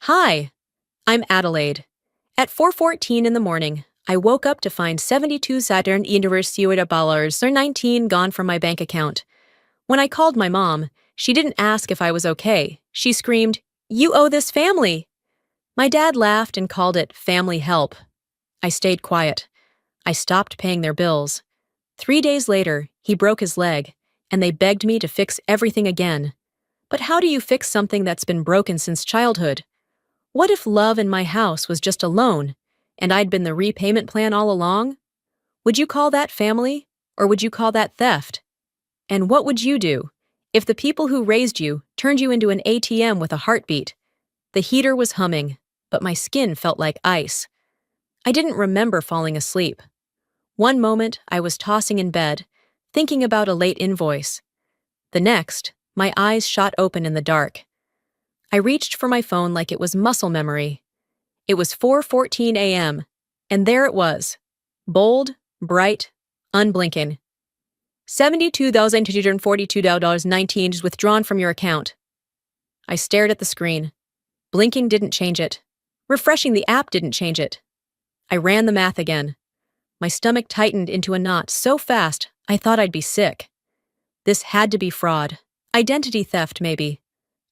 Hi, I'm Adelaide. At 4:14 in the morning, I woke up to find 72 Saturn $19 or 19 gone from my bank account. When I called my mom, she didn't ask if I was okay. She screamed, "You owe this family!" My dad laughed and called it family help. I stayed quiet. I stopped paying their bills. 3 days later, he broke his leg, and they begged me to fix everything again. But how do you fix something that's been broken since childhood? What if love in my house was just a loan, and I'd been the repayment plan all along? Would you call that family, or would you call that theft? And what would you do if the people who raised you turned you into an ATM with a heartbeat? The heater was humming, but my skin felt like ice. I didn't remember falling asleep. One moment, I was tossing in bed, thinking about a late invoice. The next, my eyes shot open in the dark. I reached for my phone like it was muscle memory. It was 4:14 a.m., and there it was. Bold, bright, unblinking. $72,242.19 is withdrawn from your account. I stared at the screen. Blinking didn't change it. Refreshing the app didn't change it. I ran the math again. My stomach tightened into a knot so fast I thought I'd be sick. This had to be fraud. Identity theft, maybe.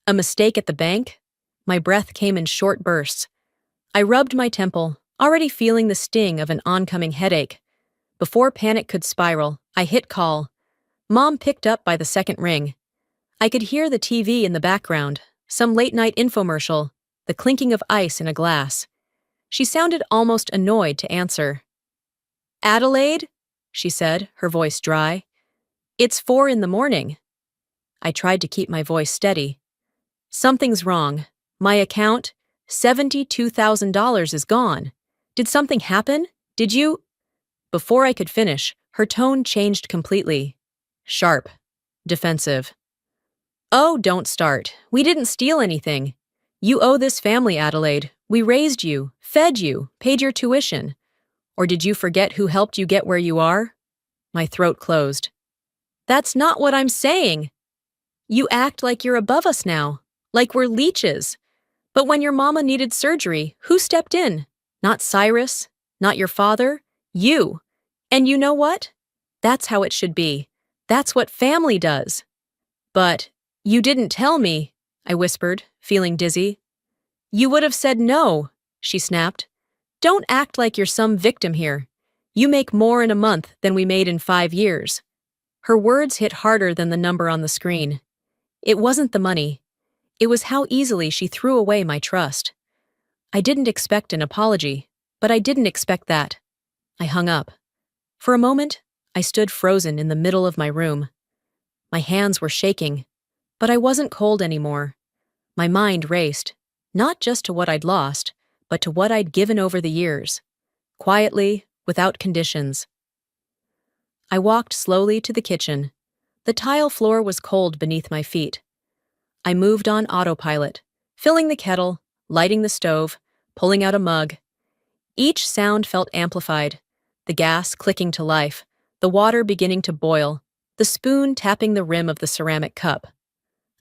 A mistake at the bank? My breath came in short bursts. I rubbed my temple, already feeling the sting of an oncoming headache. Before panic could spiral, I hit call. Mom picked up by the second ring. I could hear the TV in the background, some late-night infomercial, the clinking of ice in a glass. She sounded almost annoyed to answer. "Adelaide?" she said, her voice dry. "It's 4 in the morning." I tried to keep my voice steady. "Something's wrong. My account, $72,000 is gone. Did something happen? Did you—" Before I could finish, her tone changed completely. Sharp. Defensive. "Oh, don't start. We didn't steal anything. You owe this family, Adelaide. We raised you, fed you, paid your tuition. Or did you forget who helped you get where you are?" My throat closed. "That's not what I'm saying. You act like you're above us now, like we're leeches. But when your mama needed surgery, who stepped in? Not Cyrus, not your father, you. And you know what? That's how it should be. That's what family does." "But you didn't tell me," I whispered, feeling dizzy. "You would have said no," she snapped. "Don't act like you're some victim here. You make more in a month than we made in 5 years. Her words hit harder than the number on the screen. It wasn't the money. It was how easily she threw away my trust. I didn't expect an apology, but I didn't expect that. I hung up. For a moment, I stood frozen in the middle of my room. My hands were shaking, but I wasn't cold anymore. My mind raced, not just to what I'd lost, but to what I'd given over the years. Quietly, without conditions. I walked slowly to the kitchen. The tile floor was cold beneath my feet. I moved on autopilot, filling the kettle, lighting the stove, pulling out a mug. Each sound felt amplified, the gas clicking to life, the water beginning to boil, the spoon tapping the rim of the ceramic cup.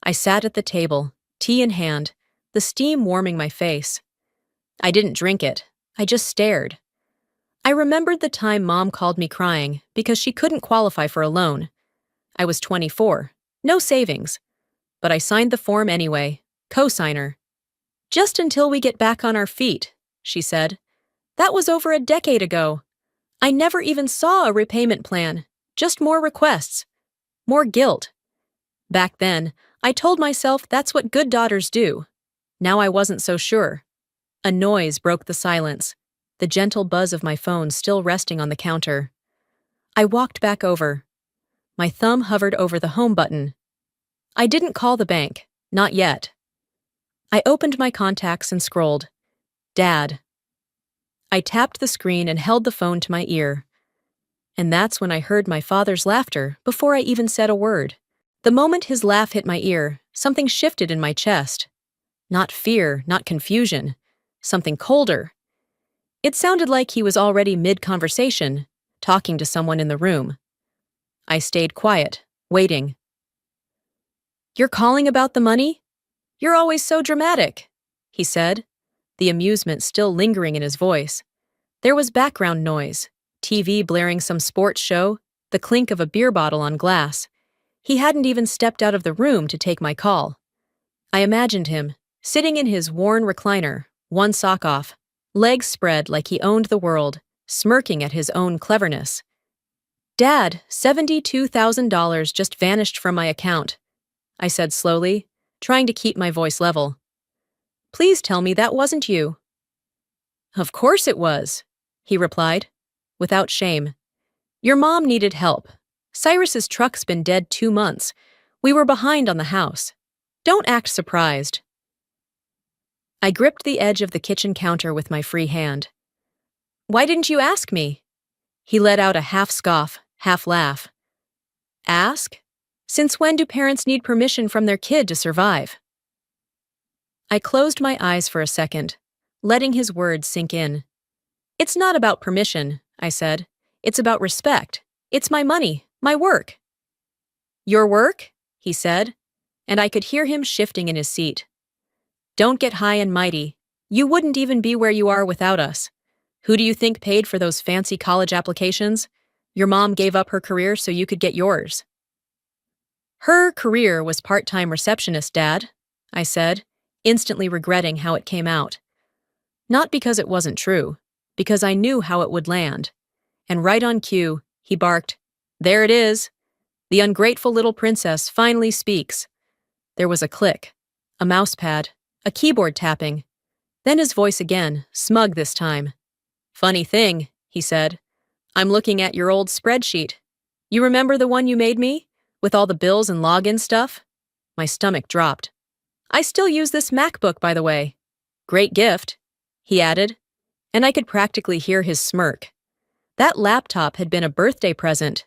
I sat at the table, tea in hand, the steam warming my face. I didn't drink it, I just stared. I remembered the time Mom called me crying because she couldn't qualify for a loan. I was 24, no savings. But I signed the form anyway, co-signer. "Just until we get back on our feet," she said. That was over a decade ago. I never even saw a repayment plan, just more requests, more guilt. Back then, I told myself that's what good daughters do. Now I wasn't so sure. A noise broke the silence, the gentle buzz of my phone still resting on the counter. I walked back over. My thumb hovered over the home button. I didn't call the bank, not yet. I opened my contacts and scrolled. Dad. I tapped the screen and held the phone to my ear. And that's when I heard my father's laughter before I even said a word. The moment his laugh hit my ear, something shifted in my chest. Not fear, not confusion. Something colder. It sounded like he was already mid-conversation, talking to someone in the room. I stayed quiet, waiting. "You're calling about the money? You're always so dramatic," he said, the amusement still lingering in his voice. There was background noise, TV blaring some sports show, the clink of a beer bottle on glass. He hadn't even stepped out of the room to take my call. I imagined him, sitting in his worn recliner, one sock off, legs spread like he owned the world, smirking at his own cleverness. "Dad, $72,000 just vanished from my account," I said slowly, trying to keep my voice level. "Please tell me that wasn't you." "Of course it was," he replied, without shame. "Your mom needed help. Cyrus's truck's been dead 2 months. We were behind on the house. Don't act surprised." I gripped the edge of the kitchen counter with my free hand. "Why didn't you ask me?" He let out a half scoff, half laugh. "Ask? Since when do parents need permission from their kid to survive?" I closed my eyes for a second, letting his words sink in. "It's not about permission," I said. "It's about respect. It's my money, my work." "Your work?" he said, and I could hear him shifting in his seat. "Don't get high and mighty. You wouldn't even be where you are without us. Who do you think paid for those fancy college applications? Your mom gave up her career so you could get yours." "Her career was part-time receptionist, Dad," I said, instantly regretting how it came out. Not because it wasn't true, because I knew how it would land. And right on cue, he barked, "There it is. The ungrateful little princess finally speaks." There was a click, a mousepad, a keyboard tapping. Then his voice again, smug this time. "Funny thing," he said. "I'm looking at your old spreadsheet. You remember the one you made me? With all the bills and login stuff?" My stomach dropped. "I still use this MacBook, by the way. Great gift," he added, and I could practically hear his smirk. That laptop had been a birthday present.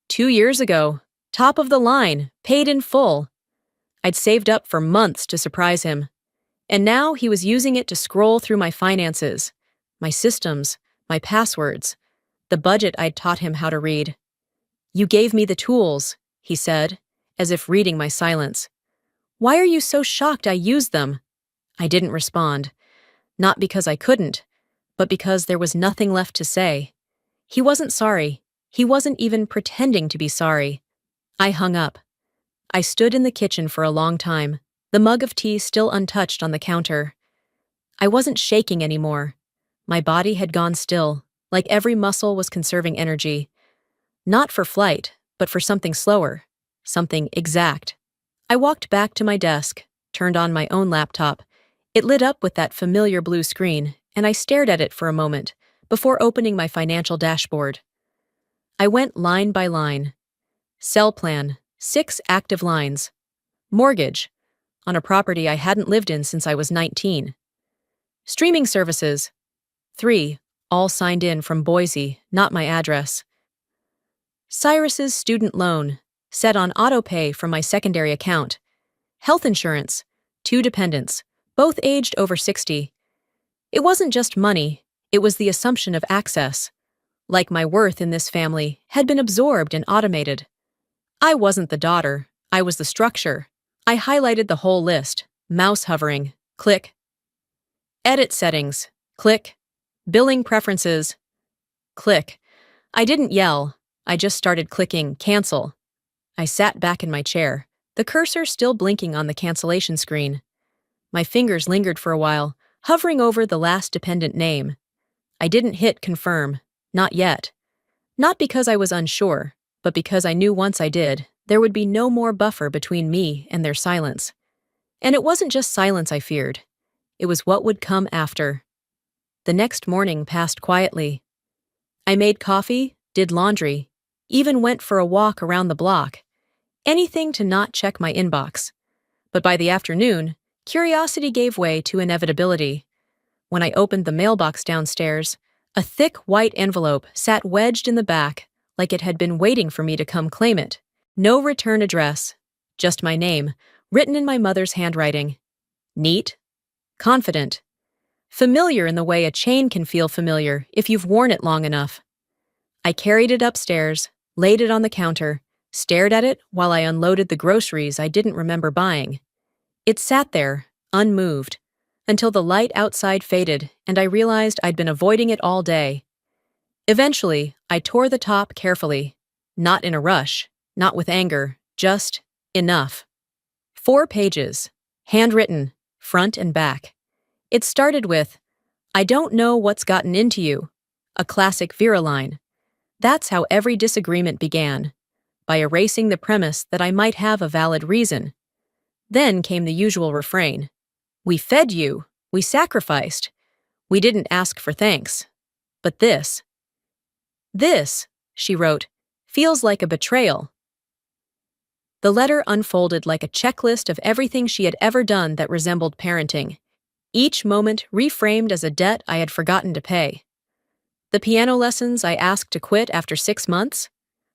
2 years ago, top of the line, paid in full. I'd saved up for months to surprise him. And now he was using it to scroll through my finances, my systems, my passwords, the budget I'd taught him how to read. "You gave me the tools," he said, as if reading my silence. "Why are you so shocked I used them?" I didn't respond. Not because I couldn't, but because there was nothing left to say. He wasn't sorry. He wasn't even pretending to be sorry. I hung up. I stood in the kitchen for a long time, the mug of tea still untouched on the counter. I wasn't shaking anymore. My body had gone still, like every muscle was conserving energy. Not for flight, but for something slower, something exact. I walked back to my desk, turned on my own laptop. It lit up with that familiar blue screen, and I stared at it for a moment before opening my financial dashboard. I went line by line. Cell plan, 6 active lines. Mortgage, on a property I hadn't lived in since I was 19. Streaming services, 3, all signed in from Boise, not my address. Cyrus's student loan, set on auto-pay from my secondary account. Health insurance, 2 dependents, both aged over 60. It wasn't just money, it was the assumption of access. Like my worth in this family had been absorbed and automated. I wasn't the daughter, I was the structure. I highlighted the whole list, mouse hovering, click. Edit settings, click. Billing preferences, click. I didn't yell, I just started clicking cancel. I sat back in my chair, the cursor still blinking on the cancellation screen. My fingers lingered for a while, hovering over the last dependent name. I didn't hit confirm, not yet. Not because I was unsure, but because I knew once I did, there would be no more buffer between me and their silence. And it wasn't just silence I feared. It was what would come after. The next morning passed quietly. I made coffee, did laundry, even went for a walk around the block. Anything to not check my inbox. But by the afternoon, curiosity gave way to inevitability. When I opened the mailbox downstairs, a thick white envelope sat wedged in the back, like it had been waiting for me to come claim it. No return address, just my name, written in my mother's handwriting. Neat, confident, familiar in the way a chain can feel familiar if you've worn it long enough. I carried it upstairs, laid it on the counter, stared at it while I unloaded the groceries I didn't remember buying. It sat there, unmoved, until the light outside faded and I realized I'd been avoiding it all day. Eventually, I tore the top carefully. Not in a rush, not with anger, just enough. 4 pages, handwritten, front and back. It started with, "I don't know what's gotten into you," a classic Vera line. That's how every disagreement began, by erasing the premise that I might have a valid reason. Then came the usual refrain. "We fed you, we sacrificed, we didn't ask for thanks. But this," she wrote, "feels like a betrayal." The letter unfolded like a checklist of everything she had ever done that resembled parenting, each moment reframed as a debt I had forgotten to pay. The piano lessons I asked to quit after 6 months?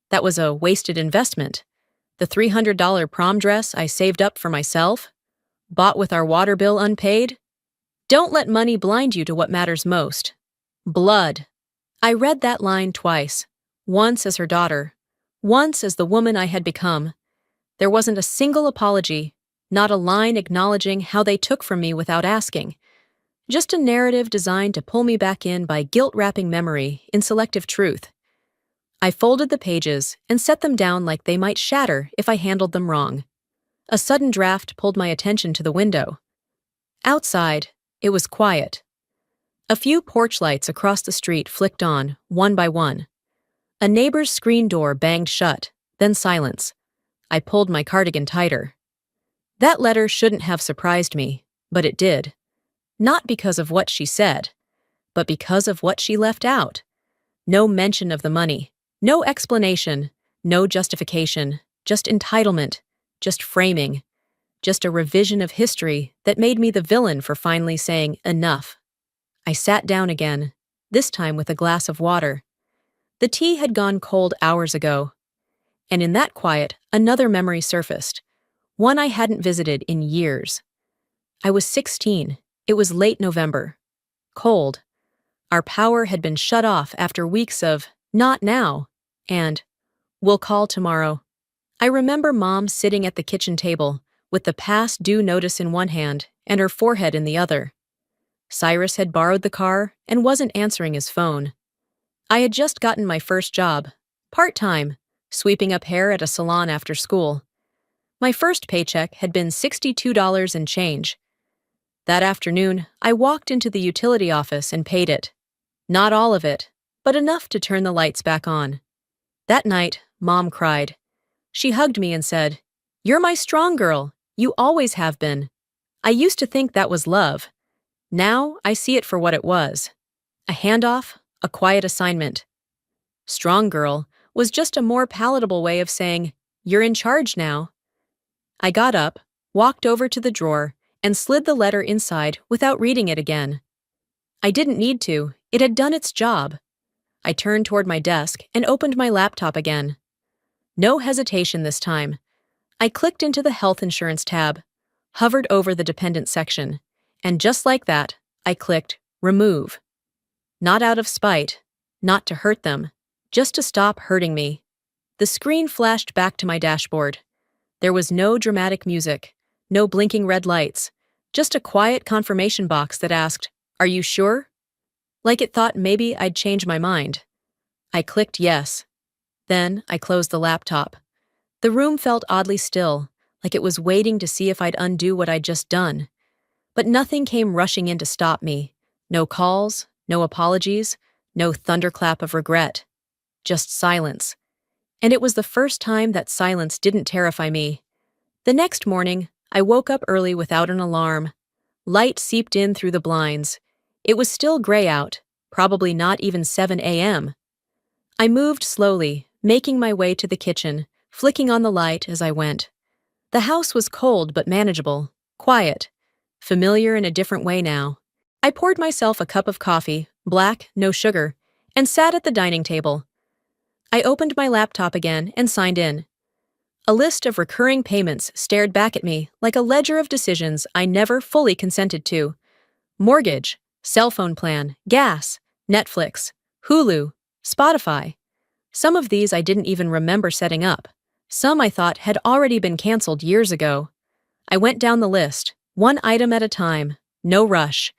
That was a wasted investment. The $300 prom dress I saved up for myself? Bought with our water bill unpaid? Don't let money blind you to what matters most. Blood. I read that line twice, once as her daughter, once as the woman I had become. There wasn't a single apology, not a line acknowledging how they took from me without asking. Just a narrative designed to pull me back in by guilt-wrapping memory in selective truth. I folded the pages and set them down like they might shatter if I handled them wrong. A sudden draft pulled my attention to the window. Outside, it was quiet. A few porch lights across the street flicked on, one by one. A neighbor's screen door banged shut, then silence. I pulled my cardigan tighter. That letter shouldn't have surprised me, but it did. Not because of what she said, but because of what she left out. No mention of the money, no explanation, no justification, just entitlement, just framing, just a revision of history that made me the villain for finally saying enough. I sat down again, this time with a glass of water. The tea had gone cold hours ago. And in that quiet, another memory surfaced, one I hadn't visited in years. I was 16. It was late November. Cold. Our power had been shut off after weeks of, "Not now," and, "We'll call tomorrow." I remember Mom sitting at the kitchen table, with the past due notice in one hand and her forehead in the other. Cyrus had borrowed the car and wasn't answering his phone. I had just gotten my first job, part-time, sweeping up hair at a salon after school. My first paycheck had been $62 and change. That afternoon, I walked into the utility office and paid it. Not all of it, but enough to turn the lights back on. That night, Mom cried. She hugged me and said, "You're my strong girl. You always have been." I used to think that was love. Now I see it for what it was. A handoff, a quiet assignment. Strong girl was just a more palatable way of saying, "You're in charge now." I got up, walked over to the drawer, and slid the letter inside without reading it again. I didn't need to. It had done its job. I turned toward my desk and opened my laptop again. No hesitation this time. I clicked into the health insurance tab, hovered over the dependent section, and just like that, I clicked remove. Not out of spite, not to hurt them, just to stop hurting me. The screen flashed back to my dashboard. There was no dramatic music, no blinking red lights, just a quiet confirmation box that asked, "Are you sure?" Like it thought maybe I'd change my mind. I clicked yes. Then I closed the laptop. The room felt oddly still, like it was waiting to see if I'd undo what I'd just done. But nothing came rushing in to stop me. No calls, no apologies, no thunderclap of regret. Just silence. And it was the first time that silence didn't terrify me. The next morning, I woke up early without an alarm. Light seeped in through the blinds. It was still gray out, probably not even 7 a.m. I moved slowly, making my way to the kitchen, flicking on the light as I went. The house was cold but manageable, quiet, familiar in a different way now. I poured myself a cup of coffee, black, no sugar, and sat at the dining table. I opened my laptop again and signed in. A list of recurring payments stared back at me like a ledger of decisions I never fully consented to. Mortgage, cell phone plan, gas, Netflix, Hulu, Spotify. Some of these I didn't even remember setting up. Some I thought had already been canceled years ago. I went down the list, one item at a time, No rush.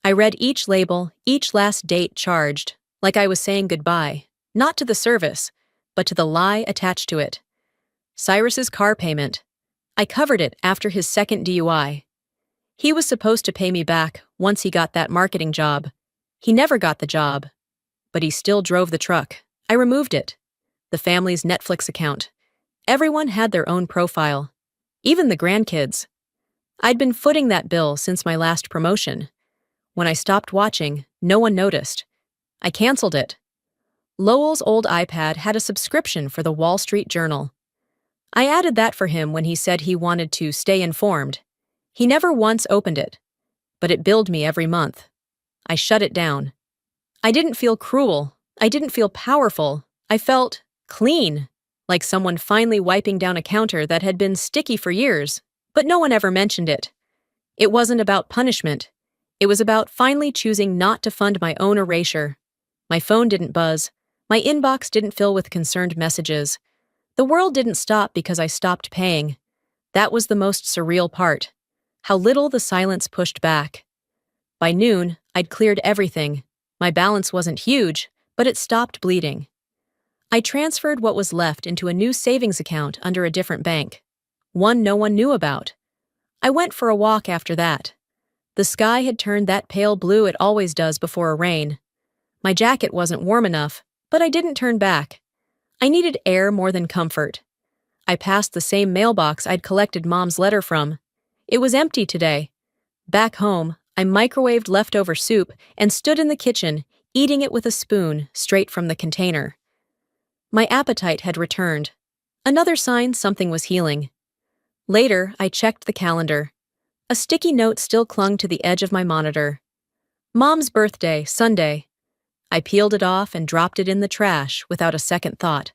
I read each label, each last date charged, like I was saying goodbye, not to the service, but to the lie attached to it. Cyrus's car payment. I covered it after his second DUI. He was supposed to pay me back once he got that marketing job. He never got the job, but he still drove the truck. I removed it. The family's Netflix account. Everyone had their own profile, even the grandkids. I'd been footing that bill since my last promotion. When I stopped watching, no one noticed. I canceled it. Lowell's old iPad had a subscription for the Wall Street Journal. I added that for him when he said he wanted to stay informed. He never once opened it, but it billed me every month. I shut it down. I didn't feel cruel. I didn't feel powerful. I felt clean, like someone finally wiping down a counter that had been sticky for years, but no one ever mentioned it. It wasn't about punishment. It was about finally choosing not to fund my own erasure. My phone didn't buzz. My inbox didn't fill with concerned messages. The world didn't stop because I stopped paying. That was the most surreal part. How little the silence pushed back. By noon, I'd cleared everything. My balance wasn't huge, but it stopped bleeding. I transferred what was left into a new savings account under a different bank. One no one knew about. I went for a walk after that. The sky had turned that pale blue it always does before a rain. My jacket wasn't warm enough, but I didn't turn back. I needed air more than comfort. I passed the same mailbox I'd collected Mom's letter from. It was empty today. Back home, I microwaved leftover soup and stood in the kitchen, eating it with a spoon straight from the container. My appetite had returned. Another sign something was healing. Later, I checked the calendar. A sticky note still clung to the edge of my monitor. Mom's birthday, Sunday. I peeled it off and dropped it in the trash without a second thought.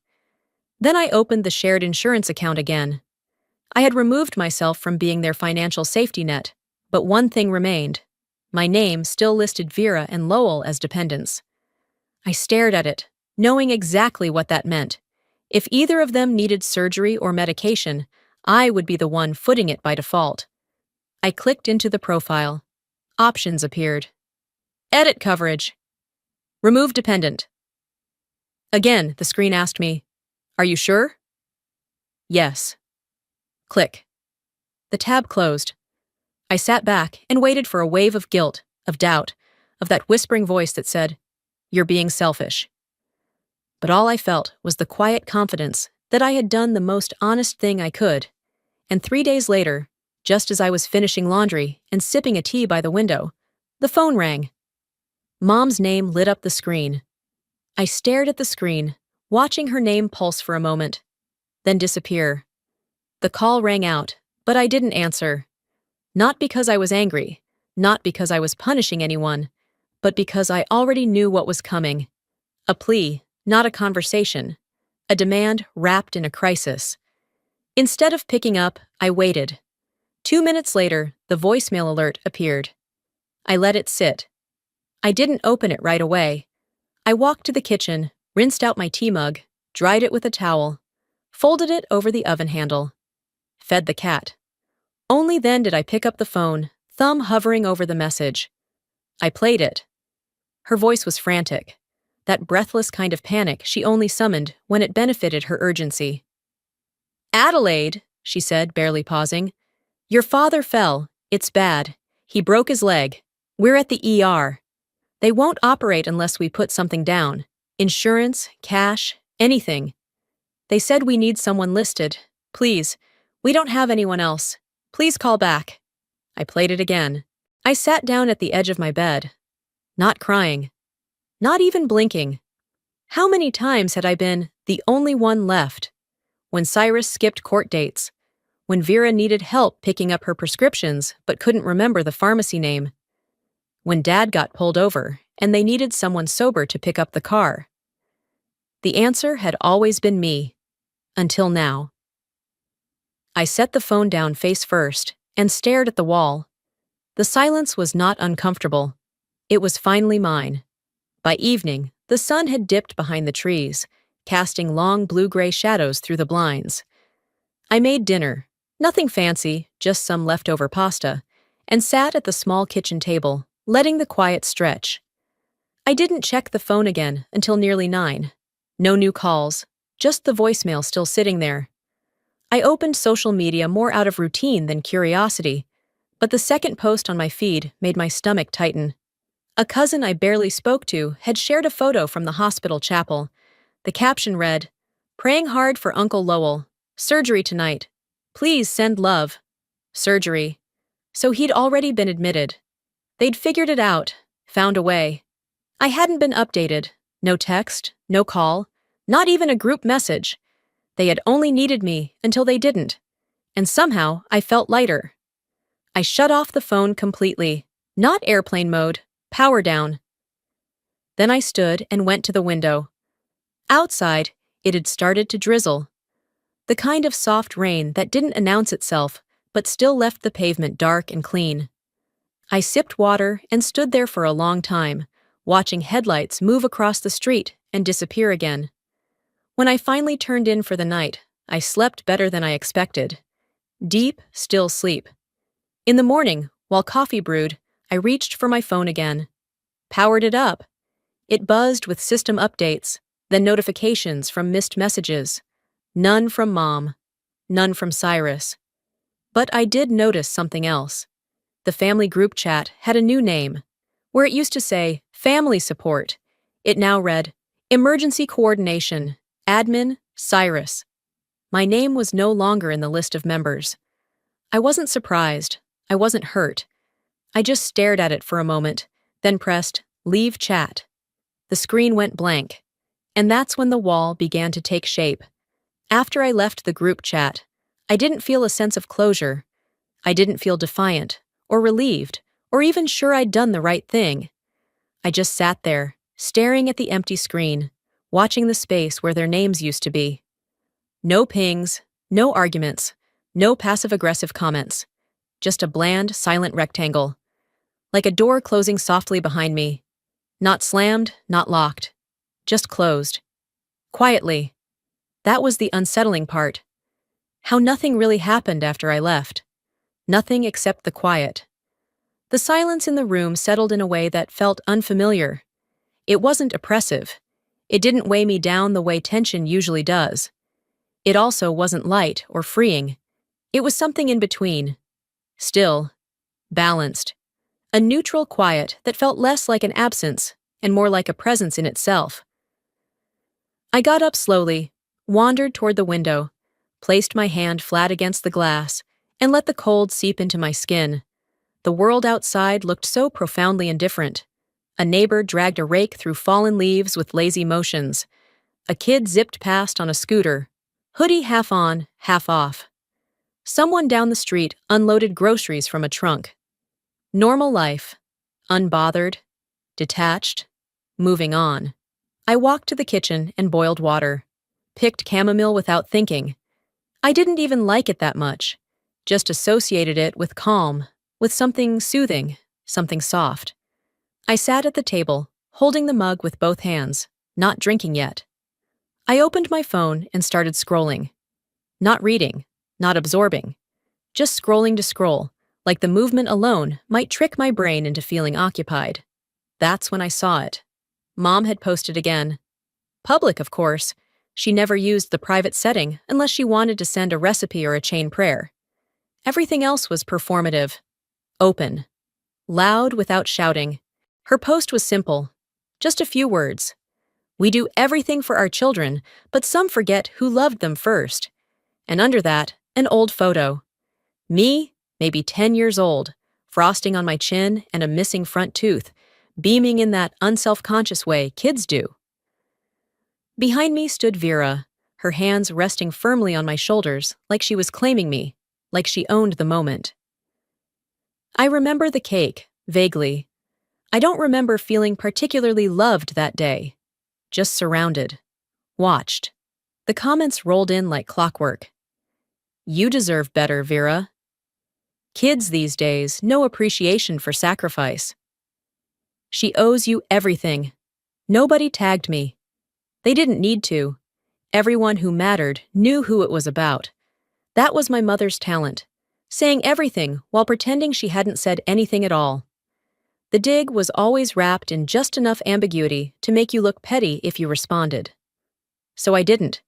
Then I opened the shared insurance account again. I had removed myself from being their financial safety net, but one thing remained. My name still listed Vera and Lowell as dependents. I stared at it, knowing exactly what that meant. If either of them needed surgery or medication, I would be the one footing it by default. I clicked into the profile. Options appeared. Edit coverage. Remove dependent. Again, the screen asked me, "Are you sure?" Yes. Click. The tab closed. I sat back and waited for a wave of guilt, of doubt, of that whispering voice that said, "You're being selfish." But all I felt was the quiet confidence that I had done the most honest thing I could. And 3 days later, just as I was finishing laundry and sipping a tea by the window, the phone rang. Mom's name lit up the screen. I stared at the screen, watching her name pulse for a moment, then disappear. The call rang out, but I didn't answer. Not because I was angry, not because I was punishing anyone, but because I already knew what was coming. A plea, not a conversation. A demand wrapped in a crisis. Instead of picking up, I waited. 2 minutes later, the voicemail alert appeared. I let it sit. I didn't open it right away. I walked to the kitchen, rinsed out my tea mug, dried it with a towel, folded it over the oven handle, fed the cat. Only then did I pick up the phone, thumb hovering over the message. I played it. Her voice was frantic, that breathless kind of panic she only summoned when it benefited her urgency. "Adelaide," she said, barely pausing. "Your father fell. It's bad. He broke his leg. We're at the ER. They won't operate unless we put something down. Insurance, cash, anything. They said we need someone listed. Please, we don't have anyone else. Please call back." I played it again. I sat down at the edge of my bed. Not crying. Not even blinking. How many times had I been the only one left? When Cyrus skipped court dates. When Vera needed help picking up her prescriptions but couldn't remember the pharmacy name. When Dad got pulled over and they needed someone sober to pick up the car. The answer had always been me. Until now. I set the phone down face first and stared at the wall. The silence was not uncomfortable. It was finally mine. By evening, the sun had dipped behind the trees, casting long blue-gray shadows through the blinds. I made dinner. Nothing fancy, just some leftover pasta, and sat at the small kitchen table, letting the quiet stretch. I didn't check the phone again until nearly 9. No new calls, just the voicemail still sitting there. I opened social media more out of routine than curiosity, but the second post on my feed made my stomach tighten. A cousin I barely spoke to had shared a photo from the hospital chapel. The caption read, "Praying hard for Uncle Lowell. Surgery tonight. Please send love." Surgery. So he'd already been admitted. They'd figured it out, found a way. I hadn't been updated. No text, no call, not even a group message. They had only needed me until they didn't. And somehow I felt lighter. I shut off the phone completely. Not airplane mode, power down. Then I stood and went to the window. Outside, it had started to drizzle. The kind of soft rain that didn't announce itself, but still left the pavement dark and clean. I sipped water and stood there for a long time, watching headlights move across the street and disappear again. When I finally turned in for the night, I slept better than I expected. Deep, still sleep. In the morning, while coffee brewed, I reached for my phone again. Powered it up. It buzzed with system updates, then notifications from missed messages. None from Mom. None from Cyrus. But I did notice something else. The family group chat had a new name. Where it used to say, Family Support, it now read, Emergency Coordination, Admin, Cyrus. My name was no longer in the list of members. I wasn't surprised. I wasn't hurt. I just stared at it for a moment, then pressed Leave Chat. The screen went blank. And that's when the wall began to take shape. After I left the group chat, I didn't feel a sense of closure. I didn't feel defiant, or relieved, or even sure I'd done the right thing. I just sat there, staring at the empty screen, watching the space where their names used to be. No pings, no arguments, no passive-aggressive comments. Just a bland, silent rectangle. Like a door closing softly behind me. Not slammed, not locked. Just closed. Quietly. That was the unsettling part. How nothing really happened after I left. Nothing except the quiet. The silence in the room settled in a way that felt unfamiliar. It wasn't oppressive. It didn't weigh me down the way tension usually does. It also wasn't light or freeing. It was something in between. Still. Balanced. A neutral quiet that felt less like an absence and more like a presence in itself. I got up slowly, wandered toward the window, placed my hand flat against the glass, and let the cold seep into my skin. The world outside looked so profoundly indifferent. A neighbor dragged a rake through fallen leaves with lazy motions. A kid zipped past on a scooter, hoodie half on, half off. Someone down the street unloaded groceries from a trunk. Normal life. Unbothered. Detached. Moving on. I walked to the kitchen and boiled water. Picked chamomile without thinking. I didn't even like it that much. Just associated it with calm, with something soothing, something soft. I sat at the table, holding the mug with both hands, not drinking yet. I opened my phone and started scrolling. Not reading, not absorbing. Just scrolling to scroll, like the movement alone might trick my brain into feeling occupied. That's when I saw it. Mom had posted again. Public, of course. She never used the private setting unless she wanted to send a recipe or a chain prayer. Everything else was performative. Open. Loud without shouting. Her post was simple. Just a few words. We do everything for our children, but some forget who loved them first. And under that, an old photo. Me, maybe 10 years old, frosting on my chin and a missing front tooth, beaming in that unself-conscious way kids do. Behind me stood Vera, her hands resting firmly on my shoulders like she was claiming me, like she owned the moment. I remember the cake, vaguely. I don't remember feeling particularly loved that day. Just surrounded. Watched. The comments rolled in like clockwork. You deserve better, Vera. Kids these days, no appreciation for sacrifice. She owes you everything. Nobody tagged me. They didn't need to. Everyone who mattered knew who it was about. That was my mother's talent. saying everything while pretending she hadn't said anything at all. The dig was always wrapped in just enough ambiguity to make you look petty if you responded. So I didn't.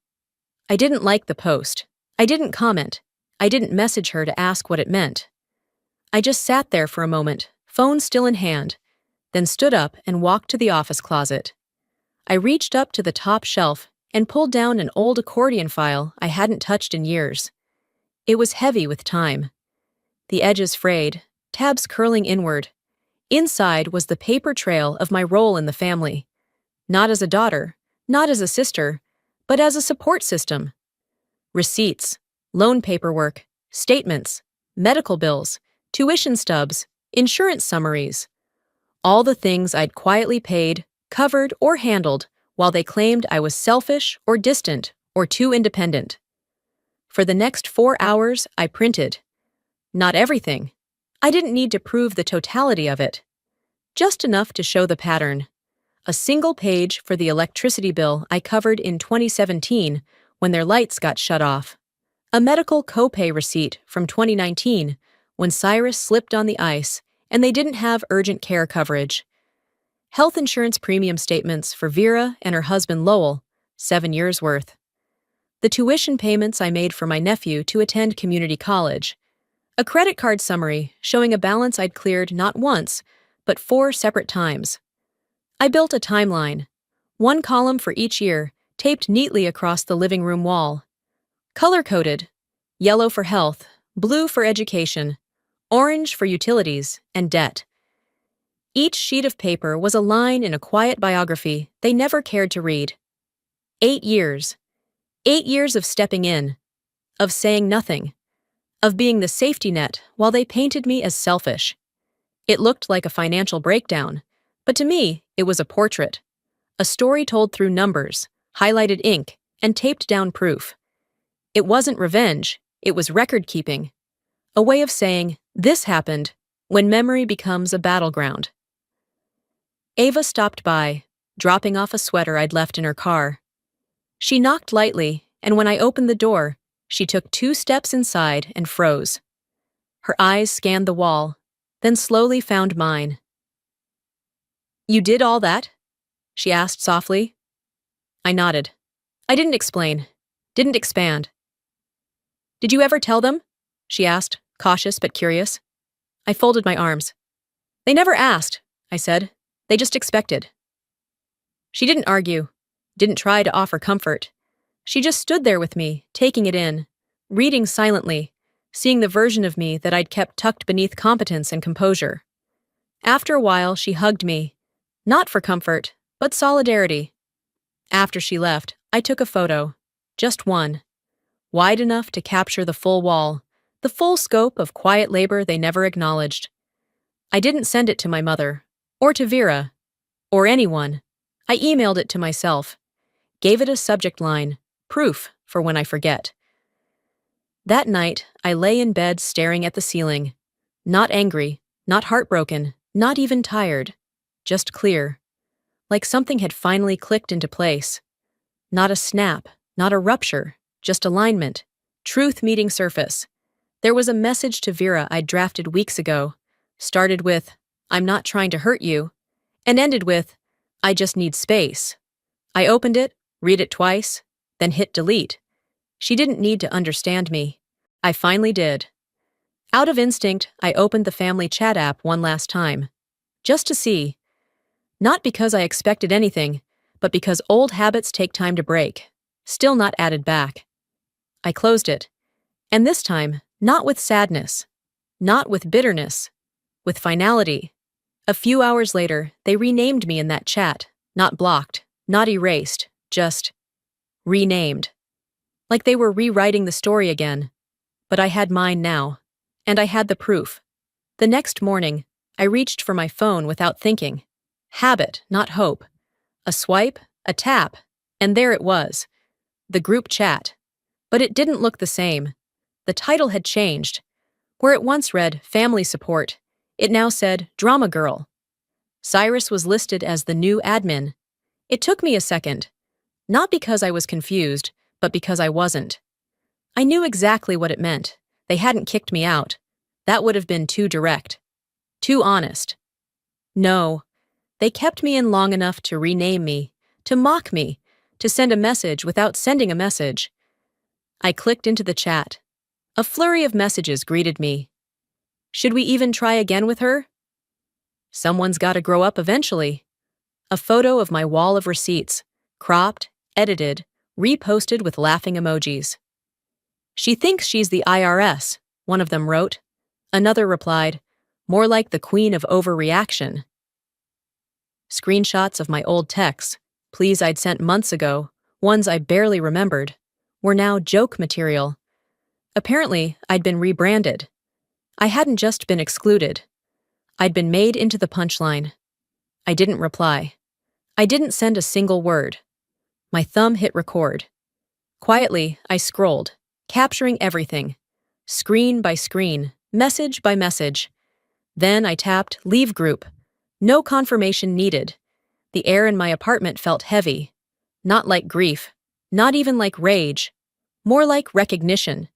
I didn't like the post. I didn't comment. I didn't message her to ask what it meant. I just sat there for a moment, phone still in hand, then stood up and walked to the office closet. I reached up to the top shelf and pulled down an old accordion file I hadn't touched in years. It was heavy with time. The edges frayed, tabs curling inward. Inside was the paper trail of my role in the family. Not as a daughter, not as a sister, but as a support system. Receipts, loan paperwork, statements, medical bills, tuition stubs, insurance summaries. All the things I'd quietly paid, covered, or handled while they claimed I was selfish or distant or too independent. For the next 4 hours, I printed. Not everything. I didn't need to prove the totality of it. Just enough to show the pattern. A single page for the electricity bill I covered in 2017 when their lights got shut off. A medical copay receipt from 2019 when Cyrus slipped on the ice and they didn't have urgent care coverage. Health insurance premium statements for Vera and her husband Lowell, 7 years' worth. The tuition payments I made for my nephew to attend community college. A credit card summary showing a balance I'd cleared not once, but 4 separate times. I built a timeline, 1 column for each year, taped neatly across the living room wall. Color-coded, yellow for health, blue for education, orange for utilities and debt. Each sheet of paper was a line in a quiet biography they never cared to read. 8 years. 8 years of stepping in, of saying nothing, of being the safety net while they painted me as selfish. It looked like a financial breakdown, but to me, it was a portrait. A story told through numbers, highlighted ink, and taped down proof. It wasn't revenge, it was record-keeping. A way of saying, this happened, when memory becomes a battleground. Ava stopped by, dropping off a sweater I'd left in her car. She knocked lightly, and when I opened the door, she took 2 steps inside and froze. Her eyes scanned the wall, then slowly found mine. "You did all that?" she asked softly. I nodded. I didn't explain, didn't expand. "Did you ever tell them?" she asked, cautious but curious. I folded my arms. "They never asked," I said. "They just expected." She didn't argue, didn't try to offer comfort. She just stood there with me, taking it in, reading silently, seeing the version of me that I'd kept tucked beneath competence and composure. After a while, she hugged me, not for comfort, but solidarity. After she left, I took a photo, just one, wide enough to capture the full wall, the full scope of quiet labor they never acknowledged. I didn't send it to my mother, or to Vera, or anyone. I emailed it to myself, gave it a subject line, proof for when I forget. That night, I lay in bed staring at the ceiling, not angry, not heartbroken, not even tired, just clear, like something had finally clicked into place. Not a snap, not a rupture, just alignment, truth meeting surface. There was a message to Vera I'd drafted weeks ago, started with, "I'm not trying to hurt you," and ended with, "I just need space." I opened it, read it twice, then hit delete. She didn't need to understand me. I finally did. Out of instinct, I opened the family chat app one last time, just to see. Not because I expected anything, but because old habits take time to break, still not added back. I closed it, and this time, not with sadness, not with bitterness, with finality. A few hours later, they renamed me in that chat, not blocked, not erased, just renamed. Like they were rewriting the story again. But I had mine now, and I had the proof. The next morning, I reached for my phone without thinking. Habit, not hope. A swipe, a tap, and there it was. The group chat. But it didn't look the same. The title had changed. Where it once read Family Support, it now said Drama Girl. Cyrus was listed as the new admin. It took me a second. Not because I was confused, but because I wasn't. I knew exactly what it meant, They hadn't kicked me out. That would have been too direct. Too honest. No, they kept me in long enough to rename me, to mock me, to send a message without sending a message. I clicked into the chat. A flurry of messages greeted me. Should we even try again with her? Someone's got to grow up eventually. A photo of my wall of receipts, cropped, edited, reposted with laughing emojis. She thinks she's the IRS, one of them wrote. Another replied, more like the queen of overreaction. Screenshots of my old texts, pleas I'd sent months ago, ones I barely remembered, were now joke material. Apparently, I'd been rebranded. I hadn't just been excluded. I'd been made into the punchline. I didn't reply. I didn't send a single word. My thumb hit record. Quietly, I scrolled, capturing everything. Screen by screen, message by message. Then I tapped Leave Group. No confirmation needed. The air in my apartment felt heavy. Not like grief. Not even like rage. More like recognition.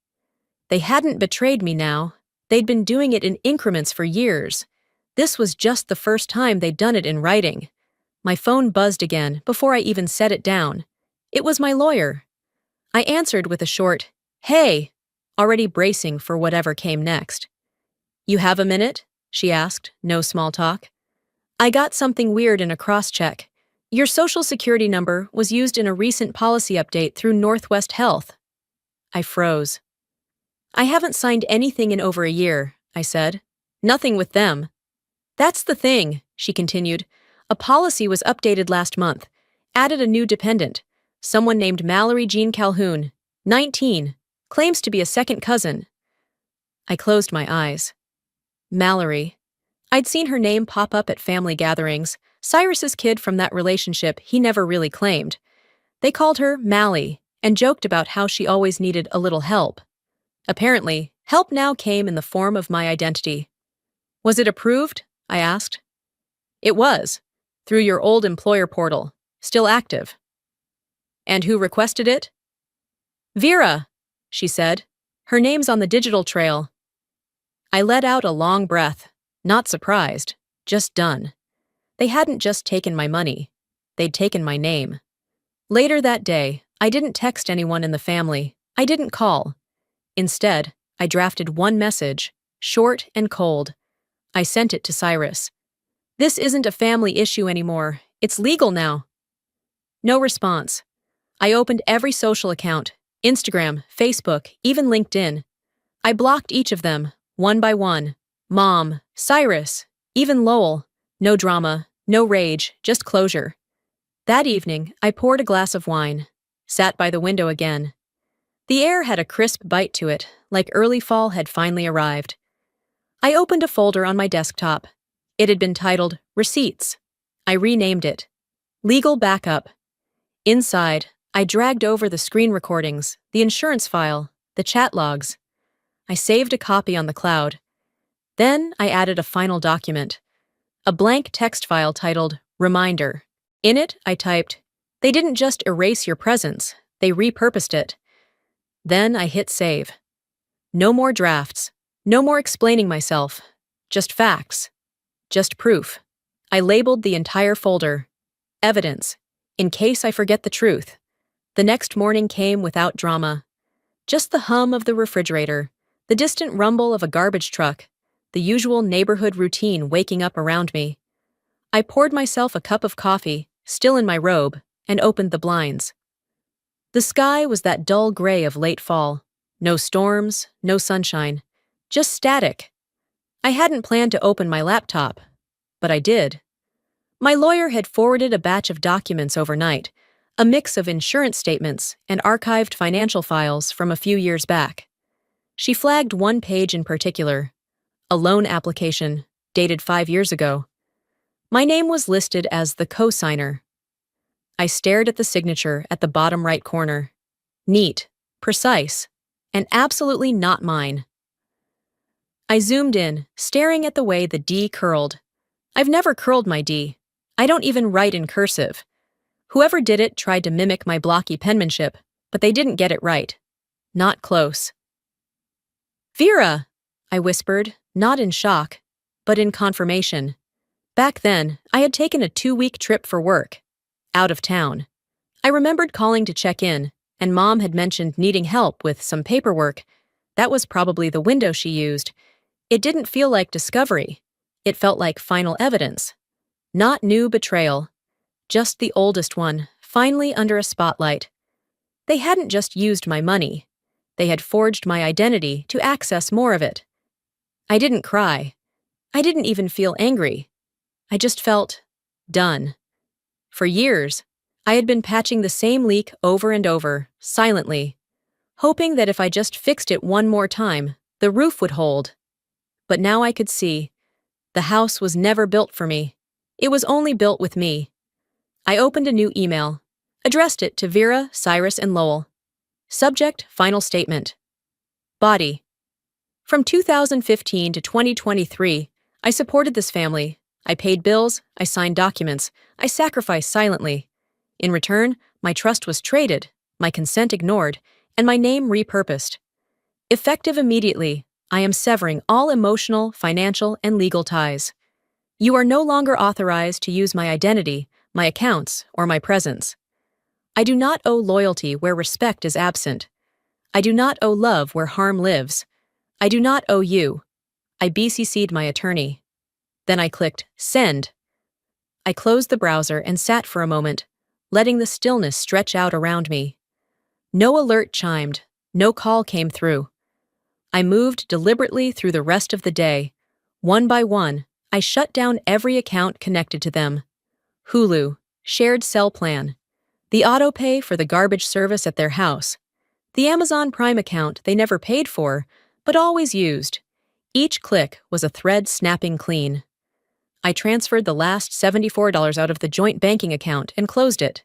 They hadn't betrayed me now. They'd been doing it in increments for years. This was just the first time they'd done it in writing. My phone buzzed again before I even set it down. It was my lawyer. I answered with a short, "Hey," already bracing for whatever came next. "You have a minute?" she asked, no small talk. "I got something weird in a cross-check. Your social security number was used in a recent policy update through Northwest Health." I froze. "I haven't signed anything in over a year," I said. "Nothing with them." "That's the thing," she continued. "A policy was updated last month, added a new dependent, someone named Mallory Jean Calhoun, 19, claims to be a second cousin." I closed my eyes. Mallory. I'd seen her name pop up at family gatherings, Cyrus's kid from that relationship he never really claimed. They called her Mally and joked about how she always needed a little help. Apparently, help now came in the form of my identity. "Was it approved?" I asked. "It was, through your old employer portal, still active." "And who requested it?" "Vera," she said. "Her name's on the digital trail." I let out a long breath, not surprised, just done. They hadn't just taken my money. They'd taken my name. Later that day, I didn't text anyone in the family. I didn't call. Instead, I drafted one message, short and cold. I sent it to Cyrus. "This isn't a family issue anymore. It's legal now." No response. I opened every social account, Instagram, Facebook, even LinkedIn. I blocked each of them, one by one. Mom, Cyrus, even Lowell. No drama, no rage, just closure. That evening, I poured a glass of wine, sat by the window again. The air had a crisp bite to it, like early fall had finally arrived. I opened a folder on my desktop. It had been titled Receipts. I renamed it Legal Backup. Inside, I dragged over the screen recordings, the insurance file, the chat logs. I saved a copy on the cloud. Then I added a final document, a blank text file titled Reminder. In it, I typed, "They didn't just erase your presence, they repurposed it." Then I hit save. No more drafts, no more explaining myself, just facts, just proof. I labeled the entire folder, Evidence, in case I forget the truth. The next morning came without drama. Just the hum of the refrigerator, the distant rumble of a garbage truck, the usual neighborhood routine waking up around me. I poured myself a cup of coffee, still in my robe, and opened the blinds. The sky was that dull gray of late fall. No storms, no sunshine, just static. I hadn't planned to open my laptop, but I did. My lawyer had forwarded a batch of documents overnight, a mix of insurance statements and archived financial files from a few years back. She flagged one page in particular, a loan application, dated 5 years ago. My name was listed as the co-signer. I stared at the signature at the bottom right corner. Neat, precise, and absolutely not mine. I zoomed in, staring at the way the D curled. I've never curled my D. I don't even write in cursive. Whoever did it tried to mimic my blocky penmanship, but they didn't get it right. Not close. Vera! I whispered, not in shock, but in confirmation. Back then, I had taken a 2-week trip for work. Out of town. I remembered calling to check in, and Mom had mentioned needing help with some paperwork. That was probably the window she used. It didn't feel like discovery. It felt like final evidence. Not new betrayal. Just the oldest one, finally under a spotlight. They hadn't just used my money. They had forged my identity to access more of it. I didn't cry. I didn't even feel angry. I just felt done. For years, I had been patching the same leak over and over, silently, hoping that if I just fixed it one more time, the roof would hold. But now I could see. The house was never built for me. It was only built with me. I opened a new email, addressed it to Vera, Cyrus, and Lowell. Subject, final statement. Body. From 2015 to 2023, I supported this family. I paid bills, I signed documents, I sacrificed silently. In return, my trust was traded, my consent ignored, and my name repurposed. Effective immediately, I am severing all emotional, financial, and legal ties. You are no longer authorized to use my identity, my accounts, or my presence. I do not owe loyalty where respect is absent. I do not owe love where harm lives. I do not owe you. I BCC'd my attorney. Then I clicked Send. I closed the browser and sat for a moment, letting the stillness stretch out around me. No alert chimed, no call came through. I moved deliberately through the rest of the day. One by one, I shut down every account connected to them. Hulu, shared cell plan, the autopay for the garbage service at their house, the Amazon Prime account they never paid for, but always used. Each click was a thread snapping clean. I transferred the last $74 out of the joint banking account and closed it.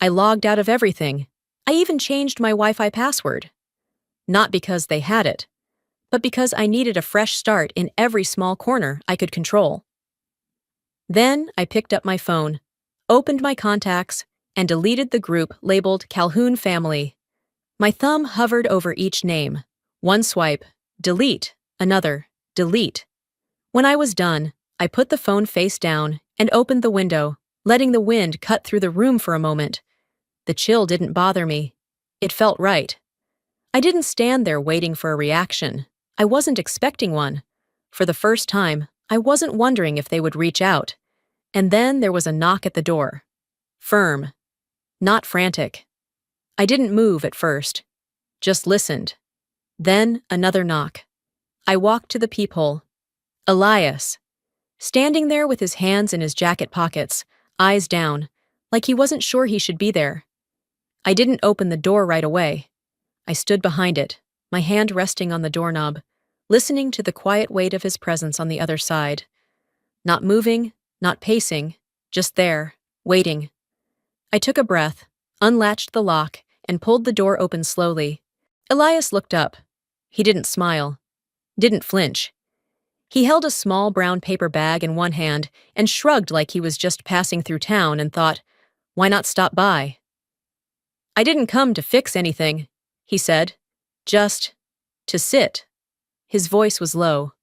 I logged out of everything. I even changed my Wi-Fi password. Not because they had it, but because I needed a fresh start in every small corner I could control. Then I picked up my phone, opened my contacts, and deleted the group labeled Calhoun Family. My thumb hovered over each name. One swipe, delete, another, delete. When I was done, I put the phone face down and opened the window, letting the wind cut through the room for a moment. The chill didn't bother me. It felt right. I didn't stand there waiting for a reaction. I wasn't expecting one. For the first time, I wasn't wondering if they would reach out. And then there was a knock at the door. Firm. Not frantic. I didn't move at first. Just listened. Then another knock. I walked to the peephole. Elias. Standing there with his hands in his jacket pockets, eyes down, like he wasn't sure he should be there. I didn't open the door right away. I stood behind it, my hand resting on the doorknob, listening to the quiet weight of his presence on the other side. Not moving, not pacing, just there, waiting. I took a breath, unlatched the lock, and pulled the door open slowly. Elias looked up. He didn't smile. Didn't flinch. He held a small brown paper bag in one hand and shrugged like he was just passing through town and thought, why not stop by? I didn't come to fix anything, he said. Just to sit. His voice was low,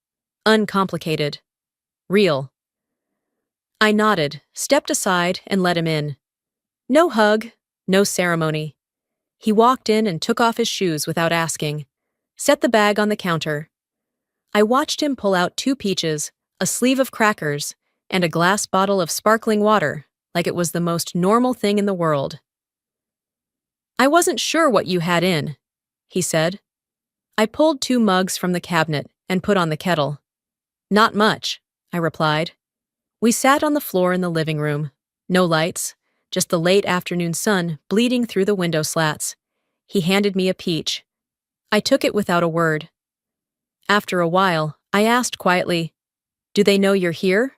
uncomplicated, real. I nodded, stepped aside, and let him in. No hug, no ceremony. He walked in and took off his shoes without asking, set the bag on the counter. I watched him pull out 2 peaches, a sleeve of crackers, and a glass bottle of sparkling water, like it was the most normal thing in the world. I wasn't sure what you had in, he said. I pulled 2 mugs from the cabinet and put on the kettle. Not much, I replied. We sat on the floor in the living room. No lights, just the late afternoon sun bleeding through the window slats. He handed me a peach. I took it without a word. After a while, I asked quietly, do they know you're here?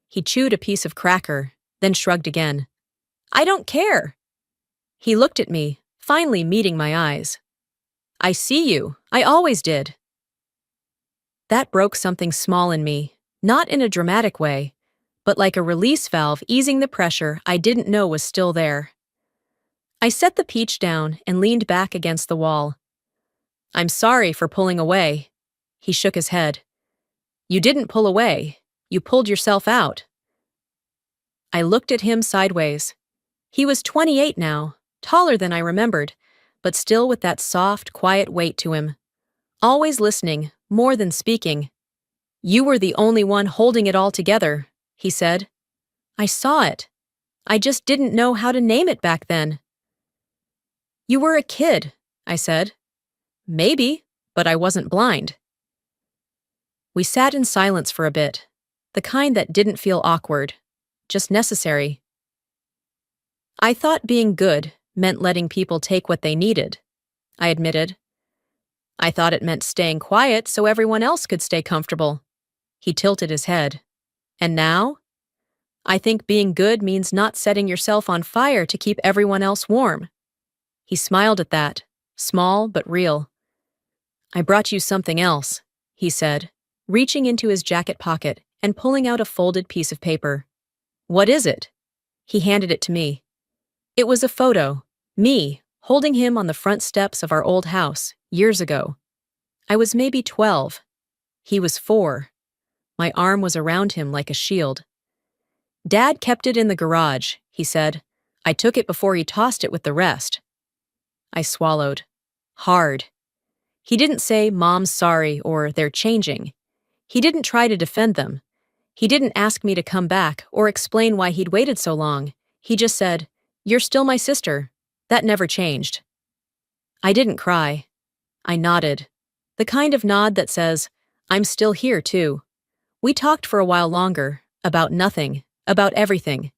He chewed a piece of cracker, then shrugged again. I don't care. He looked at me, finally meeting my eyes. I see you. I always did. That broke something small in me, not in a dramatic way, but like a release valve easing the pressure I didn't know was still there. I set the peach down and leaned back against the wall. I'm sorry for pulling away. He shook his head. You didn't pull away. You pulled yourself out. I looked at him sideways. He was 28 now, taller than I remembered, but still with that soft, quiet weight to him. Always listening, more than speaking. You were the only one holding it all together, he said. I saw it. I just didn't know how to name it back then. You were a kid, I said. Maybe, but I wasn't blind. We sat in silence for a bit, the kind that didn't feel awkward, just necessary. I thought being good meant letting people take what they needed, I admitted. I thought it meant staying quiet so everyone else could stay comfortable. He tilted his head. And now? I think being good means not setting yourself on fire to keep everyone else warm. He smiled at that, small but real. I brought you something else, he said, reaching into his jacket pocket and pulling out a folded piece of paper. What is it? He handed it to me. It was a photo, me, holding him on the front steps of our old house, years ago. I was maybe 12. He was 4. My arm was around him like a shield. Dad kept it in the garage, he said. I took it before he tossed it with the rest. I swallowed. Hard. He didn't say, Mom's sorry, or they're changing. He didn't try to defend them. He didn't ask me to come back or explain why he'd waited so long. He just said, You're still my sister. That never changed. I didn't cry. I nodded. The kind of nod that says, I'm still here, too. We talked for a while longer, about nothing, about everything.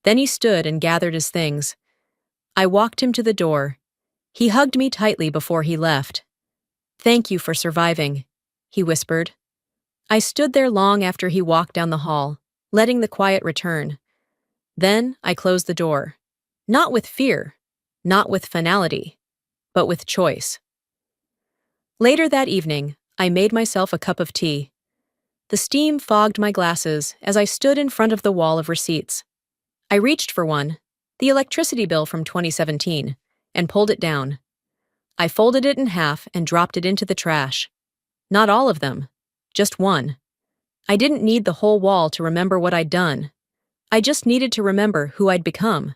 Then he stood and gathered his things. I walked him to the door. He hugged me tightly before he left. Thank you for surviving, he whispered. I stood there long after he walked down the hall, letting the quiet return. Then I closed the door. Not with fear, not with finality, but with choice. Later that evening, I made myself a cup of tea. The steam fogged my glasses as I stood in front of the wall of receipts. I reached for one, the electricity bill from 2017, and pulled it down. I folded it in half and dropped it into the trash. Not all of them, just one. I didn't need the whole wall to remember what I'd done. I just needed to remember who I'd become.